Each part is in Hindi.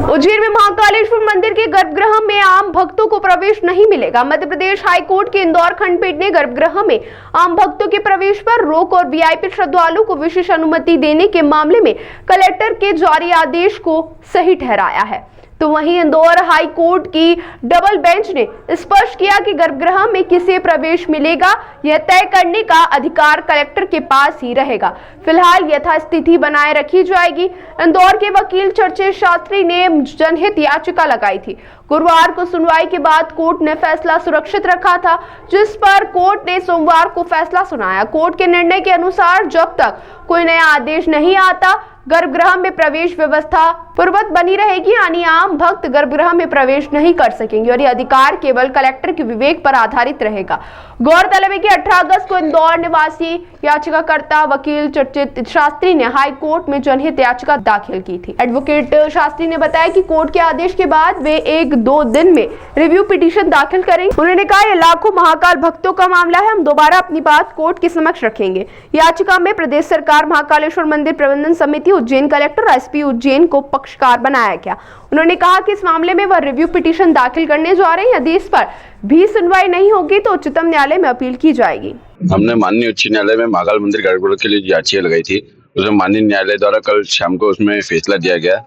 उज्जैन में महाकालेश्वर मंदिर के गर्भगृह में आम भक्तों को प्रवेश नहीं मिलेगा। मध्य प्रदेश हाईकोर्ट के इंदौर खंडपीठ ने गर्भगृह में आम भक्तों के प्रवेश पर रोक और वीआईपी श्रद्धालुओं को विशेष अनुमति देने के मामले में कलेक्टर के जारी आदेश को सही ठहराया है। तो वहीं इंदौर हाई कोर्ट की डबल बेंच ने स्पष्ट किया कि गर्भगृह में किसे प्रवेश मिलेगा यह तय करने का अधिकार कलेक्टर के पास ही रहेगा। फिलहाल यथास्थिति बनाए रखी जाएगी। इंदौर के वकील चर्चित शास्त्री ने जनहित याचिका लगाई थी। गुरुवार को सुनवाई के बाद कोर्ट ने फैसला सुरक्षित रखा था, जिस पर कोर्ट ने सोमवार को फैसला सुनाया। कोर्ट के निर्णय के अनुसार जब तक कोई नया आदेश नहीं आता, गर्भगृह में प्रवेश व्यवस्था पूर्ववत बनी रहेगी, यानी आम भक्त गर्भगृह में प्रवेश नहीं कर सकेंगे और यह अधिकार केवल कलेक्टर के विवेक पर आधारित रहेगा। गौरतलब है कि 18 अगस्त को इंदौर निवासी याचिकाकर्ता वकील चर्चित शास्त्री ने हाई कोर्ट में जनहित याचिका दाखिल की थी। एडवोकेट शास्त्री ने बताया कि कोर्ट के आदेश के बाद वे 1-2 दिन में रिव्यू पिटीशन दाखिल करेंगे। उन्होंने कहा, यह लाखों महाकाल भक्तों का मामला है, हम दोबारा अपनी बात कोर्ट के समक्ष रखेंगे। याचिका में प्रदेश सरकार, महाकालेश्वर मंदिर प्रबंधन समिति, उज्जैन कलेक्टर और एसपी उज्जैन को पक्षकार बनाया गया। उन्होंने कहा कि इस मामले में वह रिव्यू पिटीशन दाखिल करने जा रहे हैं। यदि इस पर भी सुनवाई नहीं होगी तो उच्चतम न्यायालय में अपील की जाएगी। हमने माननीय उच्च न्यायालय में महाकाल मंदिर गर्भगृह के लिए याचिका लगाई थी। उसमें माननीय न्यायालय द्वारा कल शाम को उसमें फैसला दिया गया।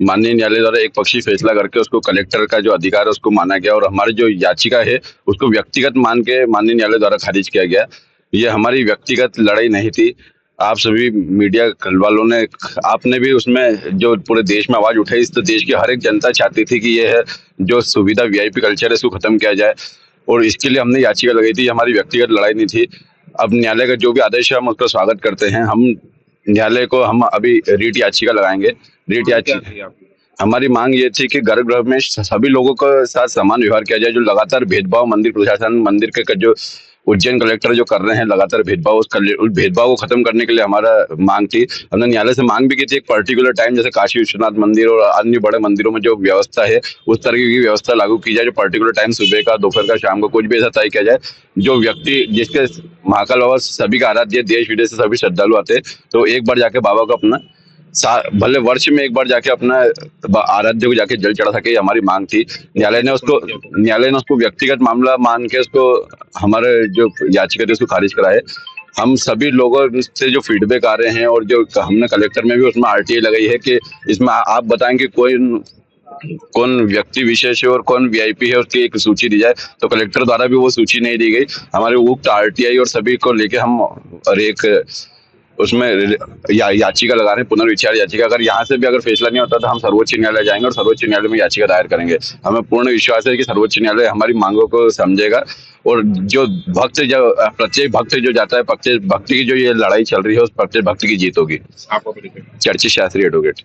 माननीय न्यायालय द्वारा एक पक्षी फैसला करके उसको कलेक्टर का जो अधिकार है उसको माना गया और हमारी जो याचिका है उसको व्यक्तिगत मान के माननीय न्यायालय द्वारा खारिज किया गया। ये हमारी व्यक्तिगत लड़ाई नहीं थी। आप सभी मीडिया वालों ने, आपने भी उसमें जो पूरे देश में आवाज उठाई, इस तो देश की हर एक जनता चाहती थी कि ये है जो सुविधा वीआईपी कल्चर है इसको खत्म किया जाए और इसके लिए हमने याचिका लगाई थी। हमारी व्यक्तिगत लड़ाई नहीं थी। अब न्यायालय का जो भी आदेश है हम उसका स्वागत करते हैं। हम न्यायालय को हम अभी रीट याचिका लगाएंगे। रीट याचिका हमारी मांग ये थी कि गर्भगृह में सभी लोगों के साथ समान व्यवहार किया जाए। जो लगातार भेदभाव मंदिर प्रशासन, मंदिर के जो उज्जैन कलेक्टर जो कर रहे हैं लगातार भेदभाव, उस भेदभाव को खत्म करने के लिए हमारा मांग थी। हमने न्यायालय से मांग भी की थी एक पर्टिकुलर टाइम, जैसे काशी विश्वनाथ मंदिर और अन्य बड़े मंदिरों में जो व्यवस्था है उस तरह की व्यवस्था लागू की जाए। जो पर्टिकुलर टाइम सुबह का, दोपहर का, शाम को कुछ भी ऐसा तय किया जाए। जो व्यक्ति जिसके महाकाल बाबा सभी का आराध्य, देश विदेश से सभी श्रद्धालु आते हैं, तो एक बार जाके बाबा को अपना भले वर्ष में एक बार जाके अपना आराध्य को जाके जल चढ़ा सके, हमारी मांग थी। न्यायालय ने उसको व्यक्तिगत मामला मान के उसको हमारे जो याचिका थी उसको खारिज कराए। हम सभी लोगों से जो फीडबैक आ रहे हैं और जो हमने कलेक्टर में भी उसमें आरटीआई लगाई है कि इसमें आप बताएं कि कौन व्यक्ति विशेष है और कौन वीआईपी है, उसकी एक सूची दी जाए। तो कलेक्टर द्वारा भी वो सूची नहीं दी गई। हमारे उक्त आरटीआई और सभी को लेके हम और एक उसमें याचिका लगा रहे हैं, पुनर्विचार याचिका। अगर यहाँ से भी अगर फैसला नहीं होता तो हम सर्वोच्च न्यायालय जाएंगे और सर्वोच्च न्यायालय में याचिका दायर करेंगे। हमें पूर्ण विश्वास है कि सर्वोच्च न्यायालय हमारी मांगों को समझेगा और जो भक्त, जो प्रत्येक भक्त जो जाता है, प्रत्येक भक्ति की जो ये लड़ाई चल रही है उस प्रत्येक भक्त की जीत होगी। चर्चित शास्त्री एडवोकेट।